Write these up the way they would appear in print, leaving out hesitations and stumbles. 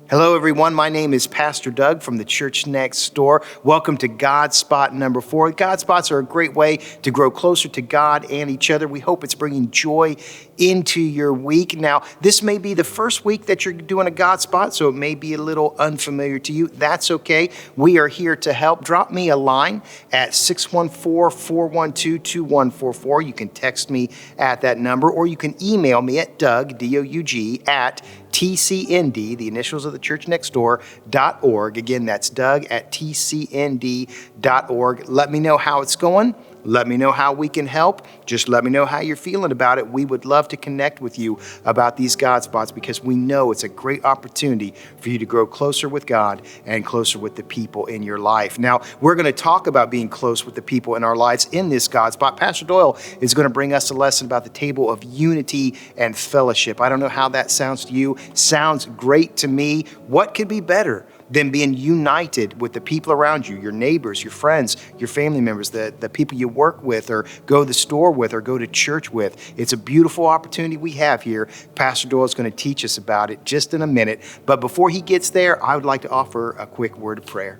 Hello, everyone. My name is Pastor Doug from the church next door. Welcome to God Spot number 4. God Spots are a great way to grow closer to God and each other. We hope it's bringing joy into your week. Now, this may be the first week that you're doing a God Spot, so it may be a little unfamiliar to you. That's okay. We are here to help. Drop me a line at 614-412-2144. You can text me at that number, or you can email me at Doug, D-O-U-G, at TCND, the initials of the church next door.org. Again, that's Doug at TCND.org. Let me know how it's going. Let me know how we can help. Just let me know how you're feeling about it. We would love to connect with you about these God Spots because we know it's a great opportunity for you to grow closer with God and closer with the people in your life. Now, we're going to talk about being close with the people in our lives in this God Spot. Pastor Doyle is going to bring us a lesson about the table of unity and fellowship. I don't know how that sounds to you. Sounds great to me. What could be better than being united with the people around you, your neighbors, your friends, your family members, the people you work with or go to the store with or go to church with? It's a beautiful opportunity we have here. Pastor Doyle is going to teach us about it just in a minute. But before he gets there, I would like to offer a quick word of prayer.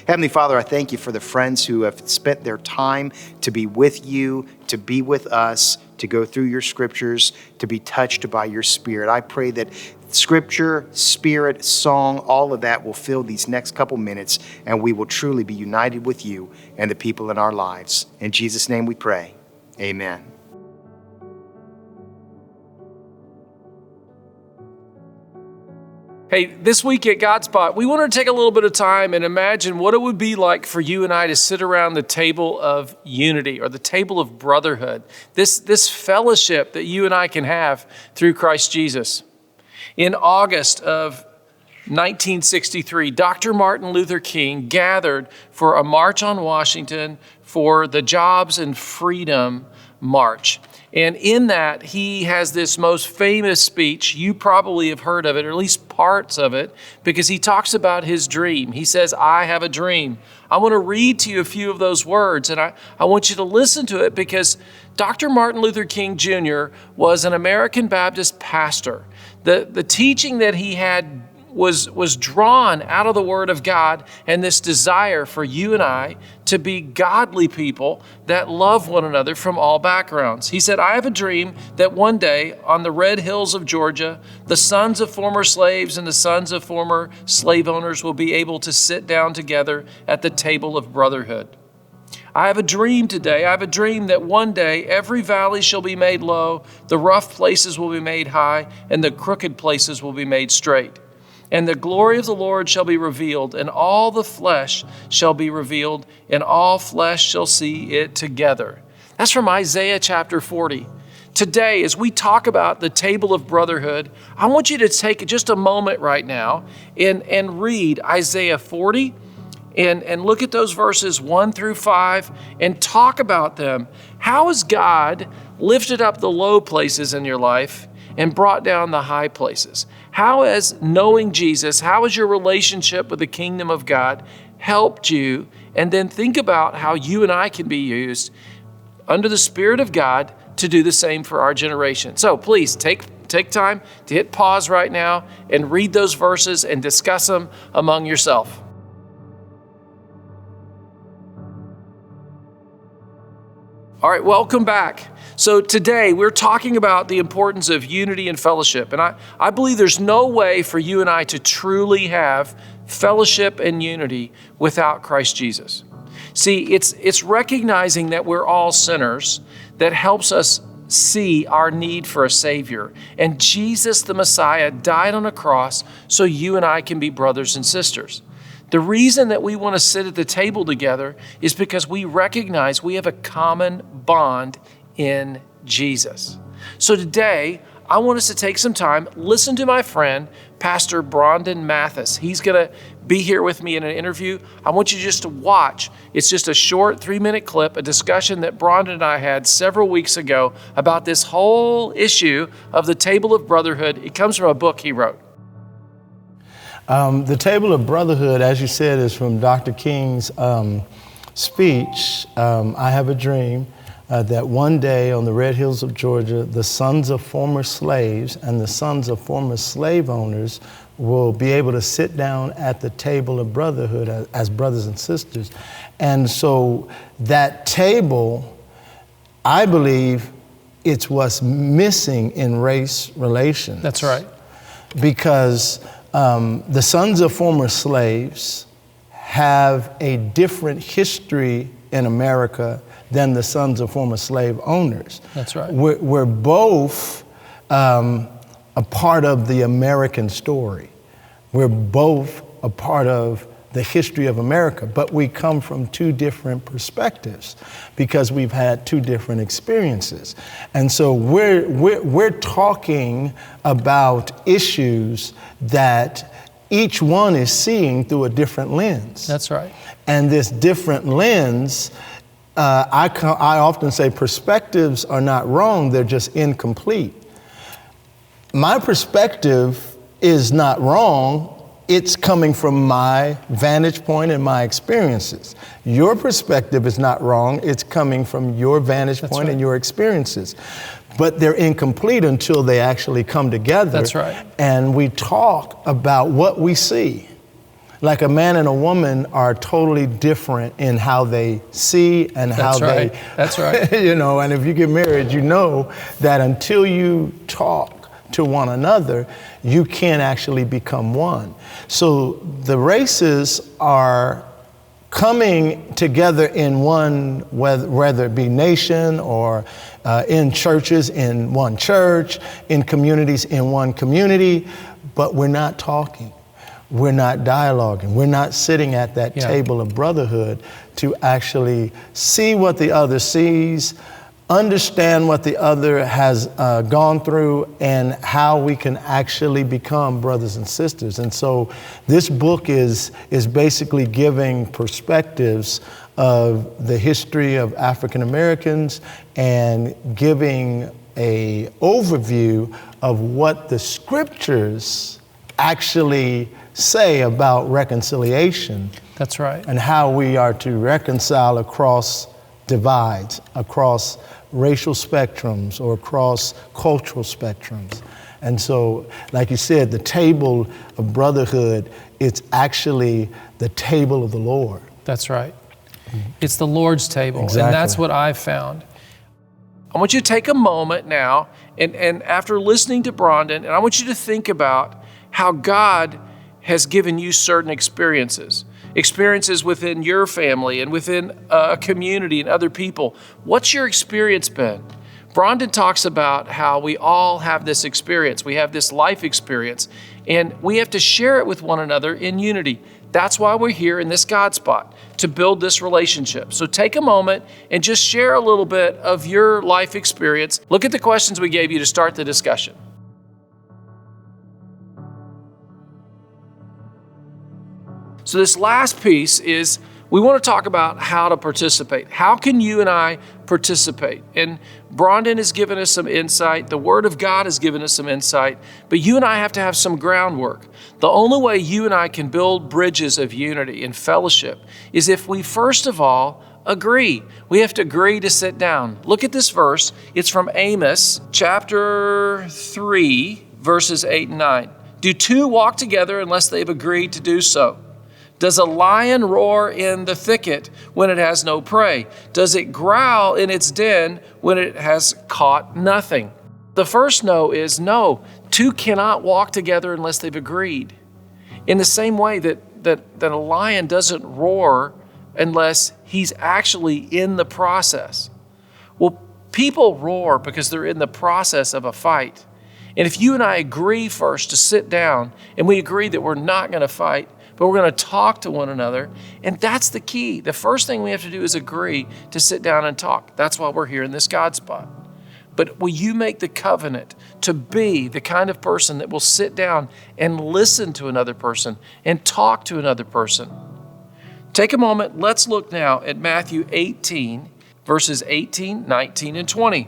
Heavenly Father, I thank you for the friends who have spent their time to be with you, to be with us, to go through your scriptures, to be touched by your Spirit. I pray that Scripture, Spirit, song, all of that will fill these next couple minutes, and we will truly be united with you and the people in our lives. In Jesus' name we pray. Amen. Hey, this week at God Spot, we want to take a little bit of time and imagine what it would be like for you and I to sit around the table of unity or the table of brotherhood, this fellowship that you and I can have through Christ Jesus. In August of 1963, Dr. Martin Luther King gathered for a march on Washington for the Jobs and Freedom March. And in that, he has this most famous speech. You probably have heard of it, or at least parts of it, because he talks about his dream. He says, I have a dream. I want to read to you a few of those words, and I want you to listen to it because Dr. Martin Luther King Jr. was an American Baptist pastor. The teaching that he had was drawn out of the Word of God and this desire for you and I to be godly people that love one another from all backgrounds. He said, I have a dream that one day on the red hills of Georgia, the sons of former slaves and the sons of former slave owners will be able to sit down together at the table of brotherhood. I have a dream today. I have a dream that one day every valley shall be made low, the rough places will be made high, and the crooked places will be made straight. And the glory of the Lord shall be revealed, and all the flesh shall be revealed, and all flesh shall see it together. That's from Isaiah chapter 40. Today, as we talk about the table of brotherhood, I want you to take just a moment right now and read Isaiah 40 and look at those verses 1 through 5 and talk about them. How has God lifted up the low places in your life and brought down the high places? How has knowing Jesus, how has your relationship with the kingdom of God helped you? And then think about how you and I can be used under the Spirit of God to do the same for our generation. So please take time to hit pause right now and read those verses and discuss them among yourself. All right, welcome back. So today we're talking about the importance of unity and fellowship. And I believe there's no way for you and I to truly have fellowship and unity without Christ Jesus. See, it's recognizing that we're all sinners that helps us see our need for a Savior. And Jesus, the Messiah, died on a cross so you and I can be brothers and sisters. The reason that we want to sit at the table together is because we recognize we have a common bond in Jesus. So today, I want us to take some time, listen to my friend, Pastor Brandon Mathis. He's going to be here with me in an interview. I want you just to watch. It's just a short 3-minute clip, a discussion that Brandon and I had several weeks ago about this whole issue of the Table of Brotherhood. It comes from a book he wrote. The Table of Brotherhood, as you said, is from Dr. King's speech, I Have a Dream. that one day on the red hills of Georgia, the sons of former slaves and the sons of former slave owners will be able to sit down at the table of brotherhood as brothers and sisters. And so that table, I believe, it's what's missing in race relations. That's right. Because the sons of former slaves have a different history in America than the sons of former slave owners. That's right. We're both a part of the American story. We're both a part of the history of America, but we come from two different perspectives because we've had two different experiences. And so we're talking about issues that each one is seeing through a different lens. That's right. And this different lens, I often say perspectives are not wrong, they're just incomplete. My perspective is not wrong. It's coming from my vantage point and my experiences. Your perspective is not wrong. It's coming from your vantage point and your experiences. But they're incomplete until they actually come together. That's right. And we talk about what we see. Like a man and a woman are totally different in how they see and how they... That's right. You know, and if you get married, you know that until you talk to one another, you can't actually become one. So the races are coming together in one, whether it be nation or in churches, in one church, in communities, in one community, but we're not talking. We're not dialoguing. We're not sitting at that table of brotherhood to actually see what the other sees, understand what the other has gone through, and how we can actually become brothers and sisters. And so this book is basically giving perspectives of the history of African Americans and giving a overview of what the scriptures actually say about reconciliation. That's right. And how we are to reconcile across divides, across racial spectrums or across cultural spectrums. And so, like you said, the table of brotherhood, it's actually the table of the Lord. That's right. It's the Lord's table. Exactly. And that's what I've found. I want you to take a moment now, and after listening to Brandon, and I want you to think about how God has given you certain experiences within your family and within a community and other people. What's your experience been? Brandon talks about how we all have this experience. We have this life experience, and we have to share it with one another in unity. That's why we're here in this God spot, to build this relationship. So take a moment and just share a little bit of your life experience. Look at the questions we gave you to start the discussion. So this last piece is we want to talk about how to participate. How can you and I participate? And Brandon has given us some insight. The Word of God has given us some insight. But you and I have to have some groundwork. The only way you and I can build bridges of unity and fellowship is if we, first of all, agree. We have to agree to sit down. Look at this verse. It's from Amos chapter 3, verses 8 and 9. Do two walk together unless they've agreed to do so? Does a lion roar in the thicket when it has no prey? Does it growl in its den when it has caught nothing? The first no is no. Two cannot walk together unless they've agreed. In the same way that a lion doesn't roar unless he's actually in the process. Well, people roar because they're in the process of a fight. And if you and I agree first to sit down and we agree that we're not going to fight, but we're going to talk to one another, and that's the key. The first thing we have to do is agree to sit down and talk. That's why we're here in this God spot. But will you make the covenant to be the kind of person that will sit down and listen to another person and talk to another person? Take a moment. Let's look now at Matthew 18, verses 18, 19, and 20.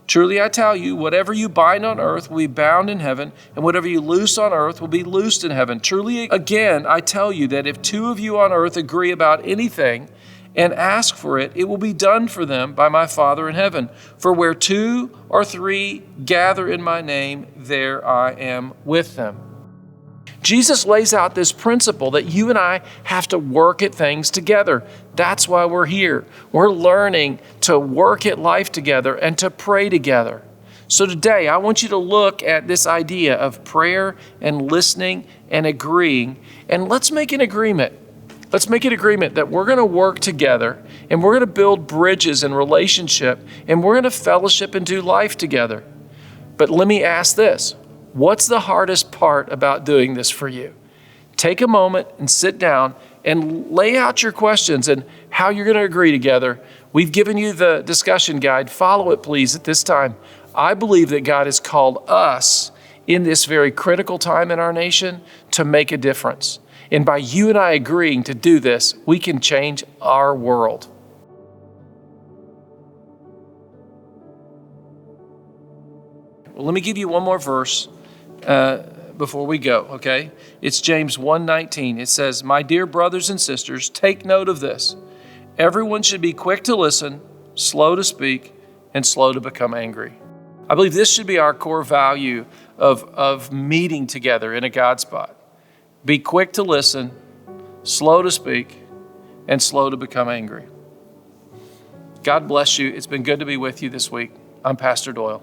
Truly I tell you, whatever you bind on earth will be bound in heaven, and whatever you loose on earth will be loosed in heaven. Truly again, I tell you that if two of you on earth agree about anything, and ask for it, it will be done for them by my Father in heaven. For where 2 or 3 gather in my name, there I am with them. Jesus lays out this principle that you and I have to work at things together. That's why we're here. We're learning to work at life together and to pray together. So today, I want you to look at this idea of prayer and listening and agreeing, and let's make an agreement. Let's make an agreement that we're going to work together and we're going to build bridges and relationship and we're going to fellowship and do life together. But let me ask this. What's the hardest part about doing this for you? Take a moment and sit down and lay out your questions and how you're going to agree together. We've given you the discussion guide. Follow it, please, at this time. I believe that God has called us in this very critical time in our nation to make a difference. And by you and I agreeing to do this, we can change our world. Well, let me give you one more verse before we go, okay? It's James 1:19. It says, "My dear brothers and sisters, take note of this. Everyone should be quick to listen, slow to speak, and slow to become angry." I believe this should be our core value of meeting together in a God spot. Be quick to listen, slow to speak, and slow to become angry. God bless you. It's been good to be with you this week. I'm Pastor Doyle.